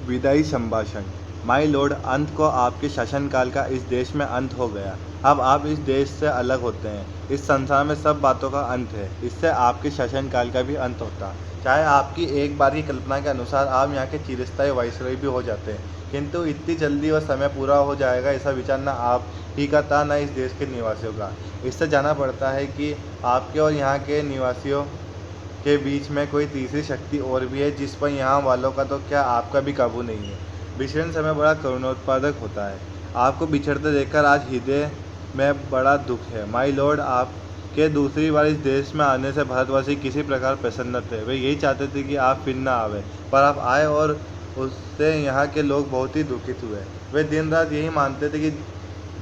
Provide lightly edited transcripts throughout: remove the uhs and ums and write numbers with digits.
विदाई संभाषण। My Lord, अंत को आपके शासनकाल का इस देश में अंत हो गया। अब आप इस देश से अलग होते हैं। इस संसार में सब बातों का अंत है। इससे आपके शासनकाल का भी अंत होता। चाहे आपकी एक बार की कल्पना के अनुसार आप यहाँ के चिरस्थायी वाइसरॉय भी हो जाते हैं, किंतु इतनी जल्दी वह समय पूरा हो जाएगा ऐसा विचार न आप ही का था न इस देश के निवासियों का। इससे जाना पड़ता है कि आपके और यहाँ के निवासियों के बीच में कोई तीसरी शक्ति और भी है जिस पर यहाँ वालों का तो क्या आपका भी काबू नहीं है। विचरण समय बड़ा करुणोत्पादक होता है। आपको बिछड़ते देखकर आज हृदय में बड़ा दुख है। माय लॉर्ड, आपके दूसरी बार इस देश में आने से भारतवासी किसी प्रकार प्रसन्न थे। वे यही चाहते थे कि आप फिर न आवे, पर आप आए और उससे यहाँ के लोग बहुत ही दुखित हुए। वे दिन रात यही मानते थे कि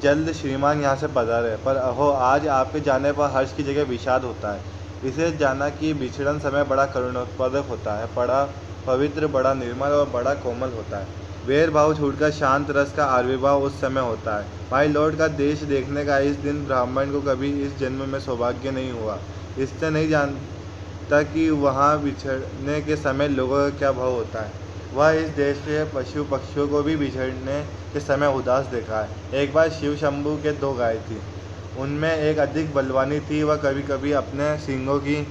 जल्द श्रीमान यहाँ से पधारे, पर अहो आज आपके जाने पर हर्ष की जगह विषाद होता है। इसे जाना कि विछड़न समय बड़ा करुणोत्पादक होता है, बड़ा पवित्र, बड़ा निर्मल और बड़ा कोमल होता है। वैर भाव छूटकर शांत रस का आविर्भाव उस समय होता है। माय लॉर्ड, का देश देखने का इस दिन ब्राह्मण को कभी इस जन्म में सौभाग्य नहीं हुआ। इससे नहीं जानता कि वहाँ बिछड़ने के समय लोगों का क्या भाव होता है। वह इस देश के पशु पक्षियों को भी बिछड़ने के समय उदास देखा है। एक बार शिव शंभू के 2 गाय थी। उनमें एक अधिक बलवानी थी। वह कभी कभी अपने सींगों की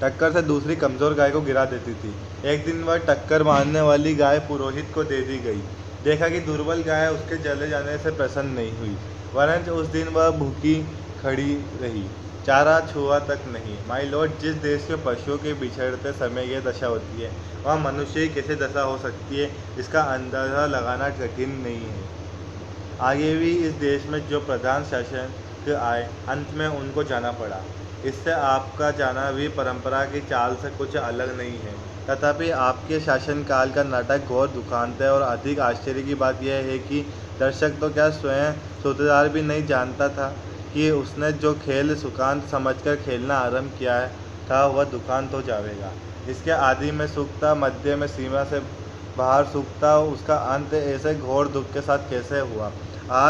टक्कर से दूसरी कमजोर गाय को गिरा देती थी। एक दिन वह टक्कर मारने वाली गाय पुरोहित को दे दी गई। देखा कि दुर्बल गाय उसके चले जाने से प्रसन्न नहीं हुई, वरन उस दिन वह भूखी खड़ी रही, चारा छुआ तक नहीं। माय लॉर्ड, जिस देश के पशुओं के बिछड़ते समय यह दशा होती है, वह मनुष्य की कैसे दशा हो सकती है, इसका अंदाजा लगाना कठिन नहीं है। आगे भी इस देश में जो प्रधान शासक आए, अंत में उनको जाना पड़ा। इससे आपका जाना भी परंपरा की चाल से कुछ अलग नहीं है। तथापि आपके शासनकाल का नाटक घोर दुखांत है, और अधिक आश्चर्य की बात यह है कि दर्शक तो क्या, स्वयं सूत्रधार भी नहीं जानता था कि उसने जो खेल सुखांत समझकर खेलना आरंभ किया था वह दुखांत हो जाएगा। इसके आदि में सुख था, मध्य में सीमा से बाहर सुख था, उसका अंत ऐसे घोर दुख के साथ कैसे हुआ।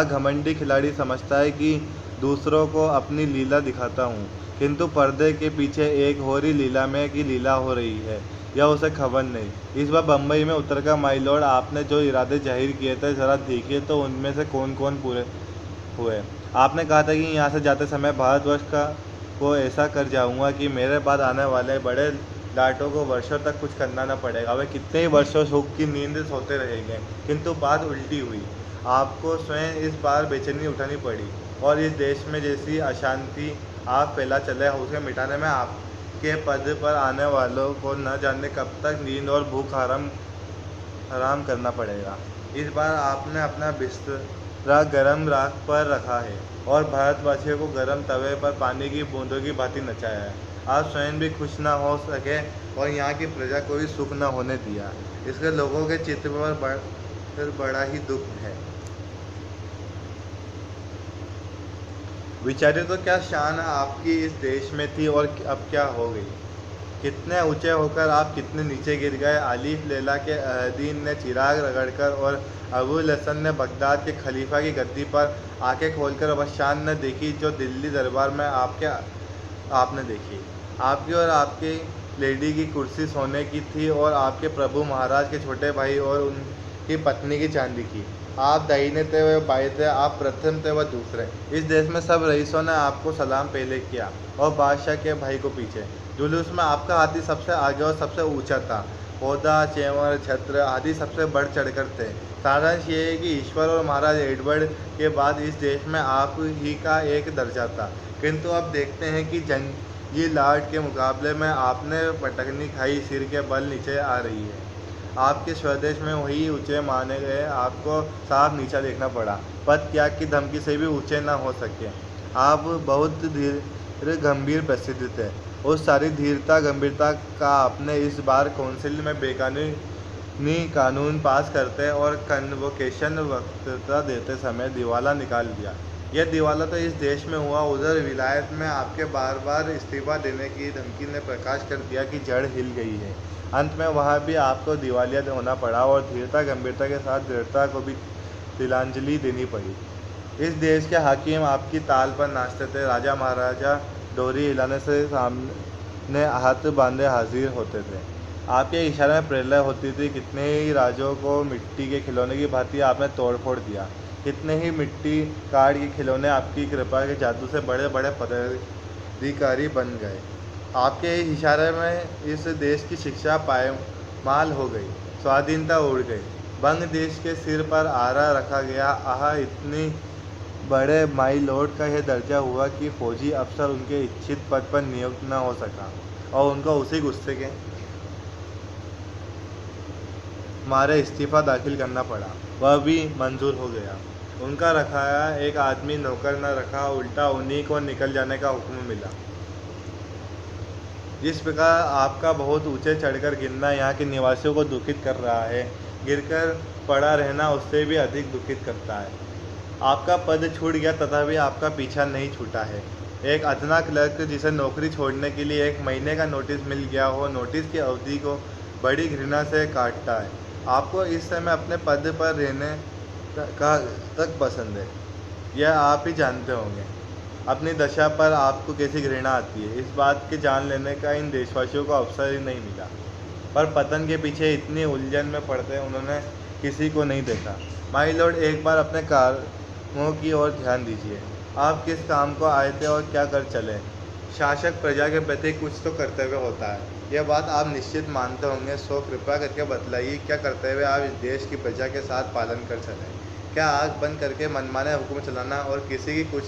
घमंडी खिलाड़ी समझता है कि दूसरों को अपनी लीला दिखाता हूँ, किंतु पर्दे के पीछे एक हो रही लीला में की लीला हो रही है, यह उसे खबर नहीं। इस बार बम्बई में उतरकर माय लॉर्ड, आपने जो इरादे जाहिर किए थे जरा देखिए तो उनमें से कौन कौन पूरे हुए। आपने कहा था कि यहाँ से जाते समय भारतवर्ष को ऐसा कर जाऊँगा कि मेरे बाद आने वाले बड़े लाटों को वर्षों तक कुछ करना न पड़ेगा। वे कितने ही वर्षों सुख की नींद सोते रहेंगे। किंतु बात उल्टी हुई। आपको स्वयं इस बार बेचैनी उठानी पड़ी, और इस देश में जैसी अशांति आप फैला चले उसे मिटाने में आपके पद पर आने वालों को न जाने कब तक नींद और भूख हराम करना पड़ेगा। इस बार आपने अपना बिस्तरा गर्म राख पर रखा है और भारतवासियों को गर्म तवे पर पानी की बूंदों की भांति नचाया है। आप स्वयं भी खुश न हो सके और यहाँ की प्रजा को भी सुख न होने दिया। इसके लोगों के चित्त पर बड़ा ही दुख है। विचारे तो क्या शान आपकी इस देश में थी और अब क्या हो गई। कितने ऊंचे होकर आप कितने नीचे गिर गए। आलिफ लैला के अहदीन ने चिराग रगड़कर और अबुल हसन ने बगदाद के खलीफा की गद्दी पर आंखें खोलकर वह शान न देखी जो दिल्ली दरबार में आपने देखी। आपकी और आपकी लेडी की कुर्सी सोने की थी और आपके प्रभु महाराज के छोटे भाई और उनकी पत्नी की चांदी की। आप दाहिने थे व बाएं थे, आप प्रथम थे व दूसरे। इस देश में सब रईसों ने आपको सलाम पहले किया और बादशाह के भाई को पीछे। जुलूस में आपका हाथी सबसे आगे और सबसे ऊंचा था। पौधा, चेवर, छत्र आदि सबसे बढ़ चढ़कर थे। सारांश ये है कि ईश्वर और महाराज एडवर्ड के बाद इस देश में आप ही का एक दर्जा था। किंतु अब देखते हैं कि जंगी लाट के मुकाबले में आपने पटकनी खाई, सिर के बल नीचे आ रही है। आपके स्वदेश में वही ऊंचे माने गए, आपको साफ नीचा देखना पड़ा। पद त्याग की धमकी से भी ऊंचे न हो सके। आप बहुत धीर गंभीर प्रसिद्ध थे। उस सारी धीरता गंभीरता का आपने इस बार काउंसिल में बेकानूनी कानून पास करते और कन्वोकेशन वक्तृता देते समय दिवाला निकाल दिया। यह दिवाला तो इस देश में हुआ, उधर विलायत में आपके बार बार इस्तीफा देने की धमकी ने प्रकाश कर दिया कि जड़ हिल गई है। अंत में वहाँ भी आपको दिवालिया होना पड़ा और धीरता गंभीरता के साथ दृढ़ता को भी तिलांजलि देनी पड़ी। इस देश के हाकिम आपकी ताल पर नाचते थे। राजा महाराजा डोरी हिलाने से सामने हाथ बांधे हाजिर होते थे। आपके इशारे में प्रेरणा होती थी। कितने ही राजों को मिट्टी के खिलौने की भांति आपने तोड़ फोड़ दिया। कितने ही मिट्टी काट के खिलौने आपकी कृपा के जादू से बड़े बड़े पदाधिकारी बन गए। आपके इशारे में इस देश की शिक्षा पायमाल हो गई, स्वाधीनता उड़ गई। बंग देश के सिर पर आरा रखा गया। आह, इतनी बड़े माई लॉर्ड का यह दर्जा हुआ कि फौजी अफसर उनके इच्छित पद पर नियुक्त न हो सका और उनको उसी गुस्से के मारे इस्तीफा दाखिल करना पड़ा। वह भी मंजूर हो गया। उनका रखाया एक आदमी नौकर न रखा, उल्टा उन्हीं को निकल जाने का हुक्म मिला। जिस प्रकार आपका बहुत ऊंचे चढ़कर गिरना यहाँ के निवासियों को दुखित कर रहा है, गिरकर पड़ा रहना उससे भी अधिक दुखित करता है। आपका पद छूट गया तथापि आपका पीछा नहीं छूटा है। एक अदना क्लर्क जिसे नौकरी छोड़ने के लिए 1 महीने का नोटिस मिल गया हो, नोटिस की अवधि को बड़ी घृणा से काटता है। आपको इस समय अपने पद पर रहने का तक पसंद है, यह आप ही जानते होंगे। अपनी दशा पर आपको कैसी घृणा आती है, इस बात के जान लेने का इन देशवासियों को अवसर ही नहीं मिला। पर पतन के पीछे इतनी उलझन में पड़ते उन्होंने किसी को नहीं देखा। माई लॉर्ड, एक बार अपने कामों की ओर ध्यान दीजिए। आप किस काम को आए थे और क्या कर चले? शासक प्रजा के प्रति कुछ तो कर्तव्य होता है, यह बात आप निश्चित मानते होंगे। सो कृपया करके बतलाइए, क्या कर्तव्य आप इस देश की प्रजा के साथ पालन कर चले? क्या आँख बंद करके मनमाने हुक्म चलाना और किसी की कुछ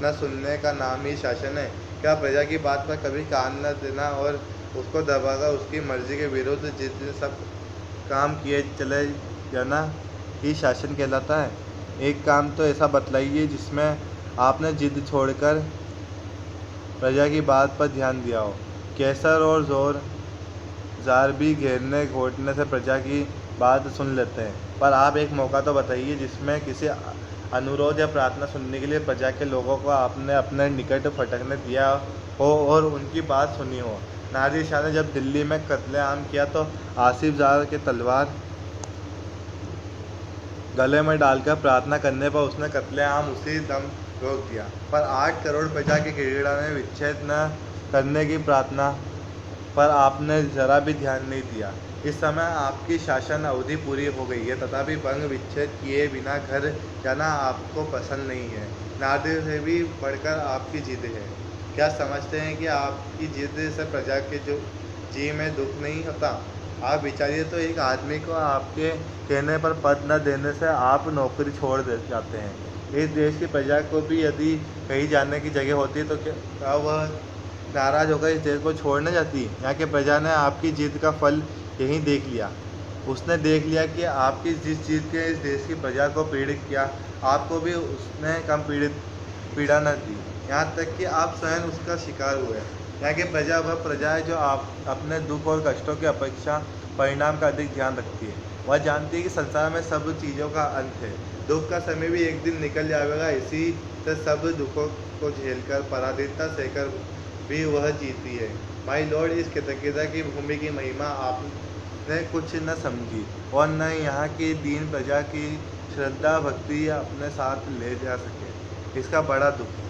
न सुनने का नाम ही शासन है? क्या प्रजा की बात पर कभी कान न देना और उसको दबाकर उसकी मर्जी के विरुद्ध जितने सब काम किए चले जाना ही शासन कहलाता है? एक काम तो ऐसा बतलाइए जिसमें आपने जिद छोड़कर प्रजा की बात पर ध्यान दिया हो। कैसर और जोर जार भी घेरने घोटने से प्रजा की बात सुन लेते हैं, पर आप एक मौका तो बताइए जिसमें किसी अनुरोध या प्रार्थना सुनने के लिए प्रजा के लोगों को आपने अपने निकट फटकने दिया हो और उनकी बात सुनी हो। नादिर शाह ने जब दिल्ली में कत्लेआम किया तो आसिफ जार के तलवार गले में डालकर प्रार्थना करने पर उसने कत्लेआम उसी दम रोक दिया। पर 8 करोड़ प्रजा की क्रीड़ा में विच्छेद न करने की प्रार्थना पर आपने जरा भी ध्यान नहीं दिया। इस समय आपकी शासन अवधि पूरी हो गई है, तथापि भंग विच्छेद किए बिना घर जाना आपको पसंद नहीं है। नादिर से भी बढ़कर आपकी जिद है। क्या समझते हैं कि आपकी जिद से प्रजा के जो जी में दुख नहीं होता? आप विचारिए तो, एक आदमी को आपके कहने पर पद न देने से आप नौकरी छोड़ दे जाते हैं। इस देश की प्रजा को भी यदि कहीं जाने की जगह होती तो क्या वह नाराज होकर इस देश को छोड़ने जाती? यहाँ की प्रजा ने आपकी जिद का फल यहीं देख लिया। उसने देख लिया कि आपकी जिस चीज़ के इस देश की प्रजा को पीड़ित किया, आपको भी उसने कम पीड़ा न दी। यहाँ तक कि आप स्वयं उसका शिकार हुए। यहाँ की प्रजा वह प्रजा है जो आप अपने दुख और कष्टों की अपेक्षा परिणाम का अधिक ध्यान रखती है। वह जानती है कि संसार में सब चीज़ों का अंत है, दुख का समय भी एक दिन निकल जाएगा। इसी से सब दुखों को झेलकर पराधीनता सहकर भी वह जीती है। माई लॉर्ड, इस कृतज्ञता की भूमि की महिमा आपने कुछ न समझी और न यहाँ की दीन प्रजा की श्रद्धा भक्ति अपने साथ ले जा सके। इसका बड़ा दुख है।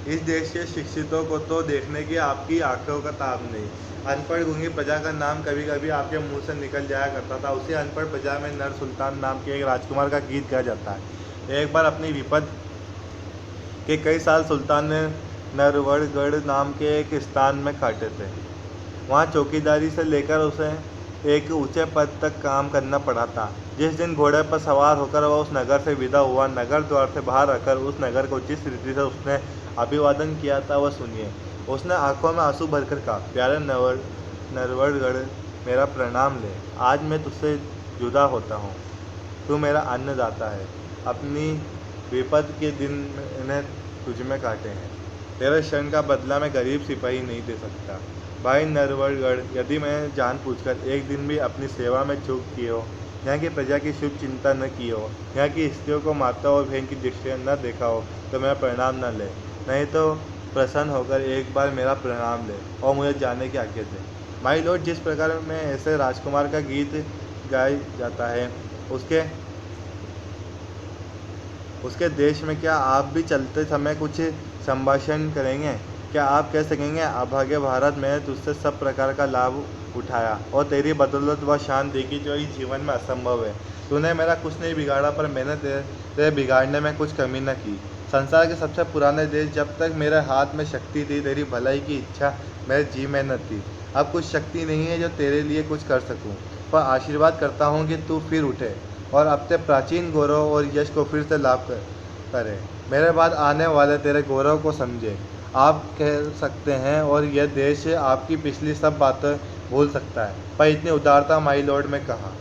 इस देश के शिक्षितों को तो देखने की आपकी आंखों का ताब नहीं। अनपढ़ गूंगी प्रजा का नाम कभी कभी आपके मुंह से निकल जाया करता था। उसी अनपढ़ प्रजा में नर सुल्तान नाम के एक राजकुमार का गीत गाया जाता है। एक बार अपनी विपद के कई साल सुल्तान ने नरवड़गढ़ नाम के एक स्थान में काटे थे। वहाँ चौकीदारी से लेकर उसे एक ऊंचे पद तक काम करना पड़ा था। जिस दिन घोड़े पर सवार होकर वह उस नगर से विदा हुआ, नगर द्वार से बाहर रखकर उस नगर को जिस रीति से उसने अभिवादन किया था वह सुनिए। उसने आंखों में आंसू भरकर कहा, प्यारे नरवड़गढ़, मेरा प्रणाम ले। आज मैं तुझसे जुदा होता हूँ। तू मेरा अन्नदाता है। अपनी विपद के दिन मैंने तुझ में काटे हैं। तेरे क्षण का बदला मैं गरीब सिपाही नहीं दे सकता। भाई नरवड़गढ़, यदि मैं जान पूछकर एक दिन भी अपनी सेवा में चूक की हो, यहाँ की प्रजा की शुभ चिंता न की हो, यहाँ की स्त्रियों को माता और बहन की दृष्टियाँ न देखा हो, तो मेरा प्रणाम न ले। नहीं तो प्रसन्न होकर एक बार मेरा प्रणाम ले और मुझे जाने की आज्ञा दे। माई लॉर्ड, जिस प्रकार में ऐसे राजकुमार का गीत गाया जाता है, उसके देश में क्या आप भी चलते समय कुछ संभाषण करेंगे? क्या आप कह सकेंगे, अभागे भारत, मैंने तुझसे सब प्रकार का लाभ उठाया और तेरी बदौलत वह शान देखी जो इस जीवन में असंभव है। तूने मेरा कुछ नहीं बिगाड़ा, पर मैंने तेरे बिगाड़ने में कुछ कमी न की। संसार के सबसे पुराने देश, जब तक मेरे हाथ में शक्ति थी, तेरी भलाई की इच्छा मेरे जी में न थी। अब कुछ शक्ति नहीं है जो तेरे लिए कुछ कर सकूं, पर आशीर्वाद करता हूँ कि तू फिर उठे और अपने प्राचीन गौरव और यश को फिर से लाभ करे। मेरे बाद आने वाले तेरे गौरव को समझे। आप कह सकते हैं और यह देश आपकी पिछली सब बातें भूल सकता है, पर इतनी उदारता माई लॉर्ड में कहाँ।